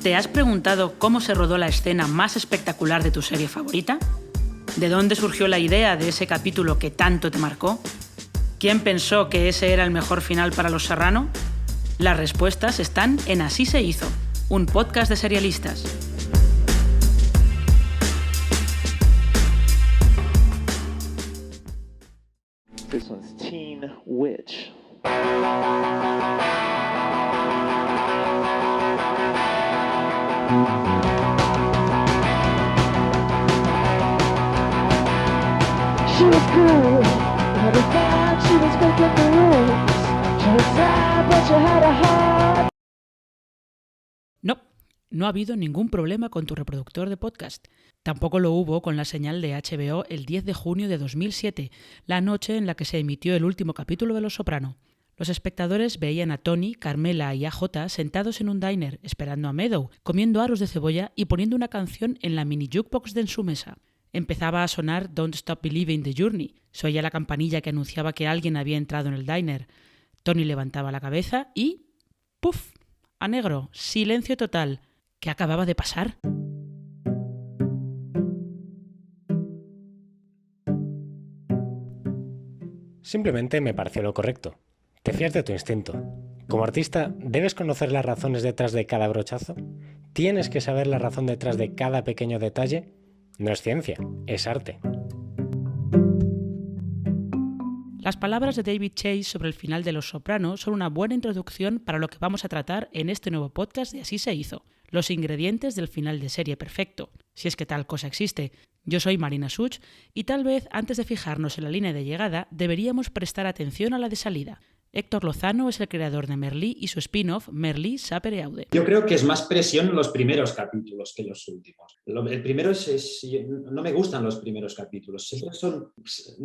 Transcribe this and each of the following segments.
¿Te has preguntado cómo se rodó la escena más espectacular de tu serie favorita? ¿De dónde surgió la idea de ese capítulo que tanto te marcó? ¿Quién pensó que ese era el mejor final para Los Serrano? Las respuestas están en Así se hizo, un podcast de serialistas. This one's Teen Witch. She was good, but I thought she was breaking the rules. She was sad, but she had a heart. No ha habido ningún problema con tu reproductor de podcast. Tampoco lo hubo con la señal de HBO el 10 de junio de 2007, la noche en la que se emitió el último capítulo de Los Soprano. Los espectadores veían a Tony, Carmela y AJ sentados en un diner, esperando a Meadow, comiendo aros de cebolla y poniendo una canción en la mini jukebox de en su mesa. Empezaba a sonar Don't Stop Believing the Journey. Se oía la campanilla que anunciaba que alguien había entrado en el diner. Tony levantaba la cabeza y... ¡puf! A negro, silencio total. ¿Qué acababa de pasar? Simplemente me pareció lo correcto. Te fías de tu instinto. Como artista, debes conocer las razones detrás de cada brochazo. Tienes que saber la razón detrás de cada pequeño detalle. No es ciencia, es arte. Las palabras de David Chase sobre el final de Los Soprano son una buena introducción para lo que vamos a tratar en este nuevo podcast de Así se hizo, los ingredientes del final de serie perfecto, si es que tal cosa existe. Yo soy Marina Such y tal vez antes de fijarnos en la línea de llegada deberíamos prestar atención a la de salida. Héctor Lozano es el creador de Merlí y su spin-off Merlí Sapere Aude. Yo creo que es más presión los primeros capítulos que los últimos. El primero no me gustan los primeros capítulos.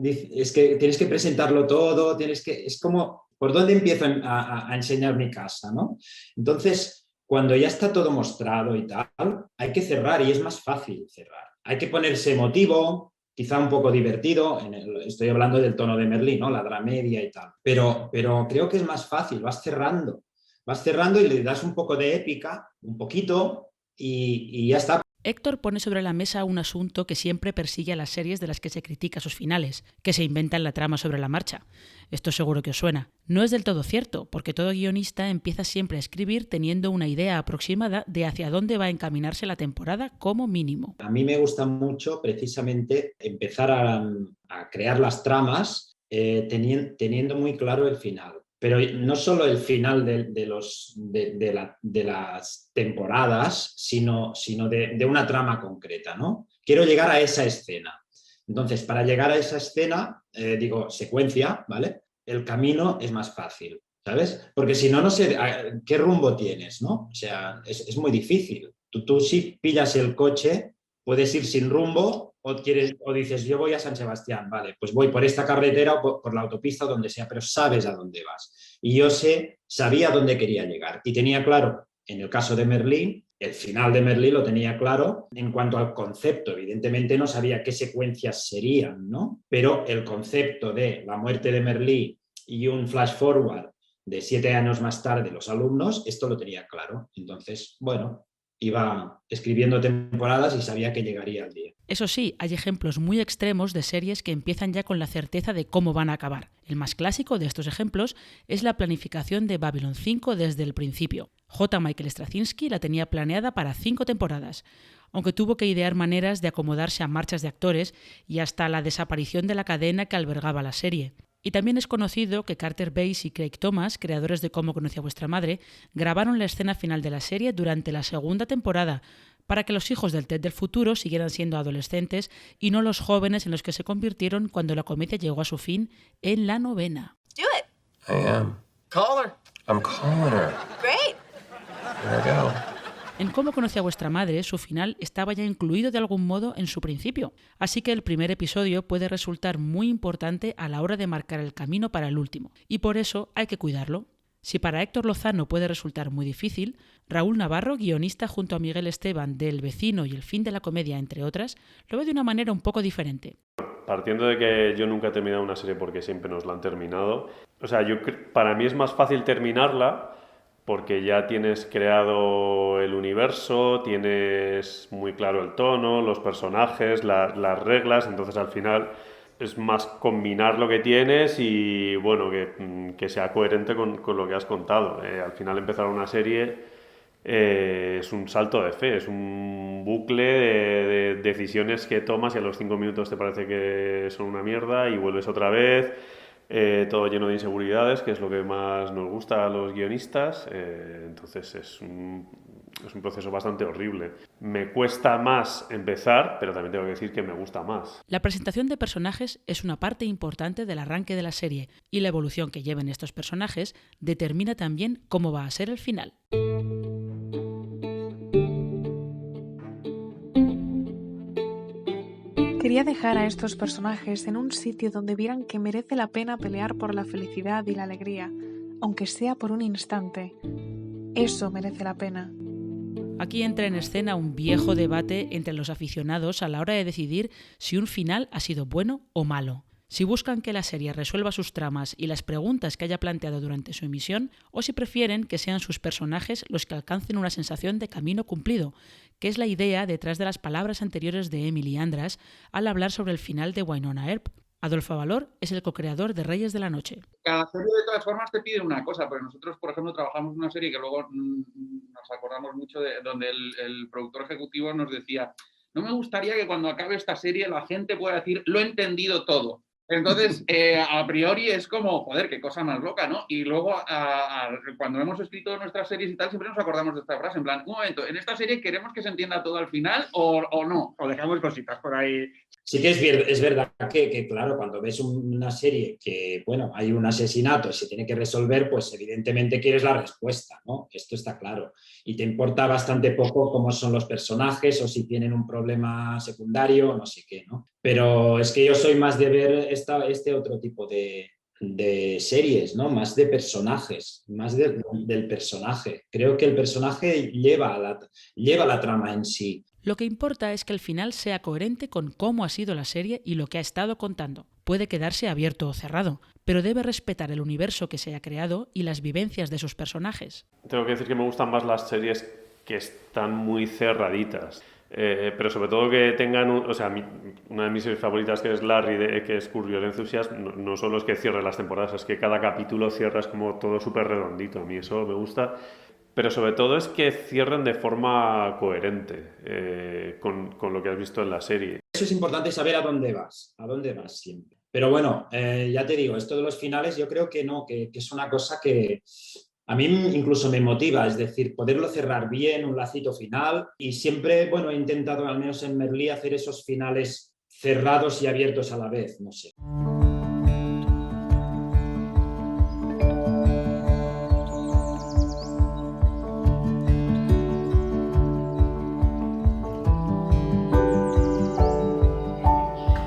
Es que tienes que presentarlo todo, es como, ¿por dónde empiezo a enseñar mi casa, ¿no? Entonces, cuando ya está todo mostrado y tal, hay que cerrar y es más fácil cerrar. Hay que ponerse emotivo, quizá un poco divertido, estoy hablando del tono de Merlí, ¿no? La dramedia y tal, pero creo que es más fácil, vas cerrando y le das un poco de épica, un poquito, y ya está. Héctor pone sobre la mesa un asunto que siempre persigue a las series de las que se critica sus finales, que se inventan la trama sobre la marcha. Esto seguro que os suena. No es del todo cierto, porque todo guionista empieza siempre a escribir teniendo una idea aproximada de hacia dónde va a encaminarse la temporada como mínimo. A mí me gusta mucho precisamente empezar a crear las tramas teniendo muy claro el final. Pero no solo el final de las temporadas, sino de una trama concreta, ¿no? Quiero llegar a esa escena. Entonces, para llegar a esa escena, secuencia, ¿vale? El camino es más fácil, ¿sabes? Porque si no, no sé qué rumbo tienes, ¿no? O sea, es muy difícil. Tú si pillas el coche, puedes ir sin rumbo o dices, yo voy a San Sebastián, vale, pues voy por esta carretera o por la autopista o donde sea, pero sabes a dónde vas. Y yo sabía a dónde quería llegar y tenía claro, en el caso de Merlí, el final de Merlí lo tenía claro en cuanto al concepto. Evidentemente no sabía qué secuencias serían, ¿no? Pero el concepto de la muerte de Merlí y un flash forward de 7 años más tarde los alumnos, esto lo tenía claro. Entonces, bueno, iba escribiendo temporadas y sabía que llegaría el día. Eso sí, hay ejemplos muy extremos de series que empiezan ya con la certeza de cómo van a acabar. El más clásico de estos ejemplos es la planificación de Babylon 5 desde el principio. J. Michael Straczynski la tenía planeada para 5 temporadas, aunque tuvo que idear maneras de acomodarse a marchas de actores y hasta la desaparición de la cadena que albergaba la serie. Y también es conocido que Carter Bass y Craig Thomas, creadores de Cómo conocí a vuestra madre, grabaron la escena final de la serie durante la segunda temporada, para que los hijos del Ted del futuro siguieran siendo adolescentes y no los jóvenes en los que se convirtieron cuando la comedia llegó a su fin en la 9ª. Do it. I am. Call her. I'm calling her. Great. Here I go. En Cómo conocí a vuestra madre, su final estaba ya incluido de algún modo en su principio, así que el primer episodio puede resultar muy importante a la hora de marcar el camino para el último, y por eso hay que cuidarlo. Si para Héctor Lozano puede resultar muy difícil, Raúl Navarro, guionista junto a Miguel Esteban de El vecino y El fin de la comedia, entre otras, lo ve de una manera un poco diferente. Partiendo de que yo nunca he terminado una serie porque siempre nos la han terminado, o sea, para mí es más fácil terminarla porque ya tienes creado el universo, tienes muy claro el tono, los personajes, las reglas, entonces al final es más combinar lo que tienes y bueno, que sea coherente con lo que has contado. Al final empezar una serie es un salto de fe, es un bucle de decisiones que tomas y a los 5 minutos te parece que son una mierda y vuelves otra vez. Todo lleno de inseguridades, que es lo que más nos gusta a los guionistas, entonces es un proceso bastante horrible. Me cuesta más empezar, pero también tengo que decir que me gusta más. La presentación de personajes es una parte importante del arranque de la serie y la evolución que lleven estos personajes determina también cómo va a ser el final. Quería dejar a estos personajes en un sitio donde vieran que merece la pena pelear por la felicidad y la alegría, aunque sea por un instante. Eso merece la pena. Aquí entra en escena un viejo debate entre los aficionados a la hora de decidir si un final ha sido bueno o malo. Si buscan que la serie resuelva sus tramas y las preguntas que haya planteado durante su emisión, o si prefieren que sean sus personajes los que alcancen una sensación de camino cumplido, que es la idea detrás de las palabras anteriores de Emily Andras al hablar sobre el final de Wynonna Earp. Adolfo Valor es el co-creador de Reyes de la Noche. Cada serie de todas formas te pide una cosa, porque nosotros, por ejemplo, trabajamos en una serie que luego nos acordamos mucho de donde el productor ejecutivo nos decía: no me gustaría que cuando acabe esta serie la gente pueda decir lo he entendido todo. Entonces, a priori es como, joder, qué cosa más loca, ¿no? Y luego, cuando hemos escrito nuestras series y tal, siempre nos acordamos de esta frase, en plan, un momento, ¿en esta serie queremos que se entienda todo al final o no? O dejamos cositas por ahí. Sí que es verdad que, claro, cuando ves una serie que, bueno, hay un asesinato y se tiene que resolver, pues evidentemente quieres la respuesta, ¿no? Esto está claro. Y te importa bastante poco cómo son los personajes o si tienen un problema secundario, no sé qué, ¿no? Pero es que yo soy más de ver este otro tipo de series, ¿no? Más de personajes, más del personaje. Creo que el personaje lleva la trama en sí. Lo que importa es que el final sea coherente con cómo ha sido la serie y lo que ha estado contando. Puede quedarse abierto o cerrado, pero debe respetar el universo que se ha creado y las vivencias de sus personajes. Tengo que decir que me gustan más las series que están muy cerraditas. Pero sobre todo que tengan, una de mis series favoritas, que es Larry, que es Curb Your Enthusiasm, no solo es que cierre las temporadas, es que cada capítulo cierras como todo súper redondito. A mí eso me gusta. Pero sobre todo es que cierren de forma coherente con lo que has visto en la serie. Eso es importante, saber a dónde vas siempre. Pero bueno, ya te digo, esto de los finales yo creo que no, que es una cosa que a mí incluso me motiva, es decir, poderlo cerrar bien, un lacito final, y siempre, bueno, he intentado al menos en Merlí hacer esos finales cerrados y abiertos a la vez, no sé.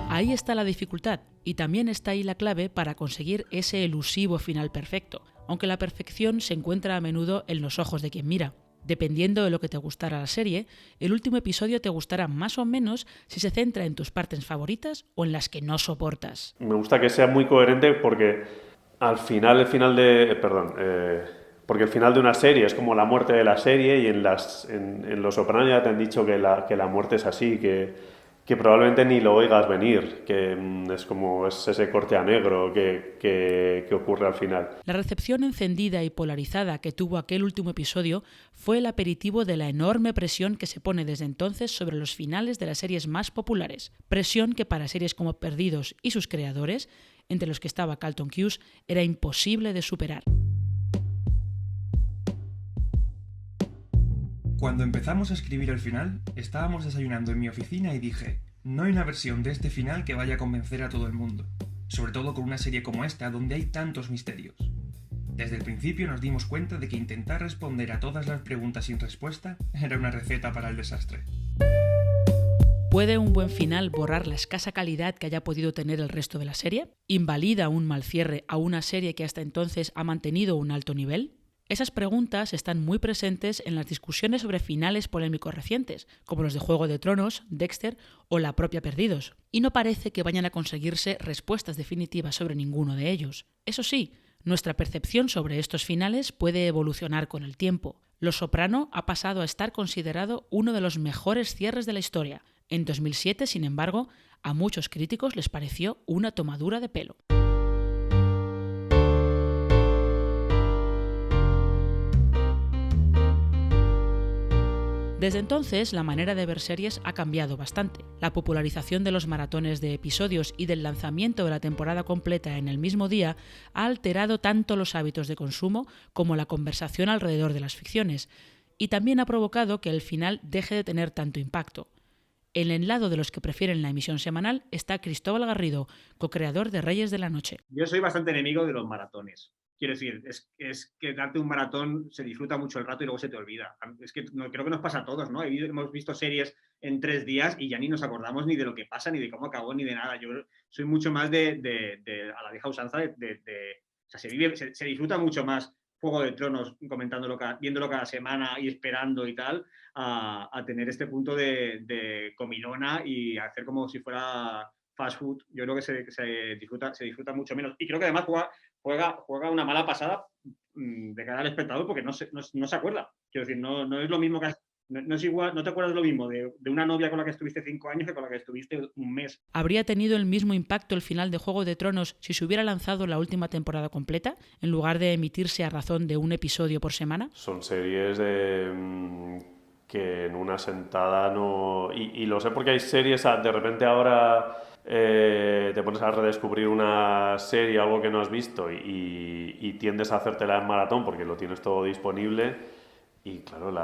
Ahí está la dificultad y también está ahí la clave para conseguir ese elusivo final perfecto, aunque la perfección se encuentra a menudo en los ojos de quien mira. Dependiendo de lo que te gustara la serie, el último episodio te gustará más o menos si se centra en tus partes favoritas o en las que no soportas. Me gusta que sea muy coherente porque al final, porque el final de una serie es como la muerte de la serie y en Los Sopranos ya te han dicho que la muerte es así, que probablemente ni lo oigas venir, que es ese corte a negro que ocurre al final. La recepción encendida y polarizada que tuvo aquel último episodio fue el aperitivo de la enorme presión que se pone desde entonces sobre los finales de las series más populares. Presión que para series como Perdidos y sus creadores, entre los que estaba Carlton Cuse, era imposible de superar. Cuando empezamos a escribir el final, estábamos desayunando en mi oficina y dije: no hay una versión de este final que vaya a convencer a todo el mundo, sobre todo con una serie como esta donde hay tantos misterios. Desde el principio nos dimos cuenta de que intentar responder a todas las preguntas sin respuesta era una receta para el desastre. ¿Puede un buen final borrar la escasa calidad que haya podido tener el resto de la serie? ¿Invalida un mal cierre a una serie que hasta entonces ha mantenido un alto nivel? Esas preguntas están muy presentes en las discusiones sobre finales polémicos recientes, como los de Juego de Tronos, Dexter o la propia Perdidos, y no parece que vayan a conseguirse respuestas definitivas sobre ninguno de ellos. Eso sí, Nuestra percepción sobre estos finales puede evolucionar con el tiempo. Los Soprano ha pasado a estar considerado uno de los mejores cierres de la historia. En 2007, sin embargo, a muchos críticos les pareció una tomadura de pelo. Desde entonces, la manera de ver series ha cambiado bastante. La popularización de los maratones de episodios y del lanzamiento de la temporada completa en el mismo día ha alterado tanto los hábitos de consumo como la conversación alrededor de las ficciones, y también ha provocado que el final deje de tener tanto impacto. En el lado de los que prefieren la emisión semanal está Cristóbal Garrido, co-creador de Reyes de la Noche. Yo soy bastante enemigo de los maratones. Quiero decir, es que darte un maratón se disfruta mucho el rato y luego se te olvida. Es que creo que nos pasa a todos, ¿no? Hemos visto series en 3 días y ya ni nos acordamos ni de lo que pasa, ni de cómo acabó, ni de nada. Yo soy mucho más de a la vieja usanza o sea, se disfruta mucho más Juego de Tronos, viéndolo cada semana y esperando y tal, a tener este punto de comilona y hacer como si fuera fast food. Yo creo que se disfruta mucho menos. Y creo que además juega una mala pasada de cara al espectador porque no se acuerda. Quiero decir, no es lo mismo que... No es igual, no te acuerdas lo mismo de una novia con la que estuviste 5 años que con la que estuviste un mes. ¿Habría tenido el mismo impacto el final de Juego de Tronos si se hubiera lanzado la última temporada completa, en lugar de emitirse a razón de un episodio por semana? Son series que en una sentada no... Y lo sé porque hay series, de repente ahora te pones a redescubrir una serie, algo que no has visto, y tiendes a hacértela en maratón porque lo tienes todo disponible. Y claro,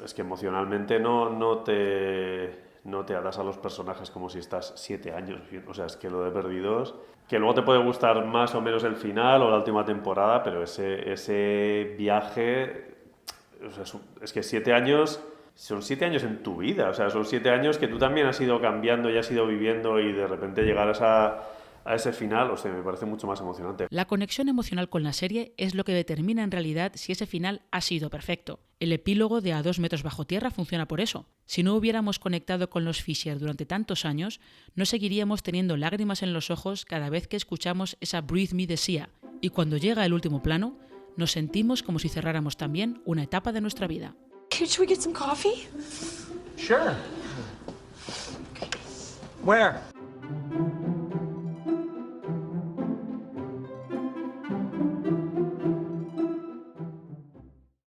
es que emocionalmente no te atas a los personajes como si estás 7 años. O sea, es que lo de Perdidos, que luego te puede gustar más o menos el final o la última temporada, pero ese viaje, o sea, es que 7 años son 7 años en tu vida. O sea, son 7 años que tú también has ido cambiando y has ido viviendo, y de repente llegar a ese final, o sea, me parece mucho más emocionante. La conexión emocional con la serie es lo que determina en realidad si ese final ha sido perfecto. El epílogo de A 2 metros bajo tierra funciona por eso. Si no hubiéramos conectado con los Fisher durante tantos años, no seguiríamos teniendo lágrimas en los ojos cada vez que escuchamos esa Breathe Me de Sia. Y cuando llega el último plano, nos sentimos como si cerráramos también una etapa de nuestra vida. Should we get some coffee? Sure. Where?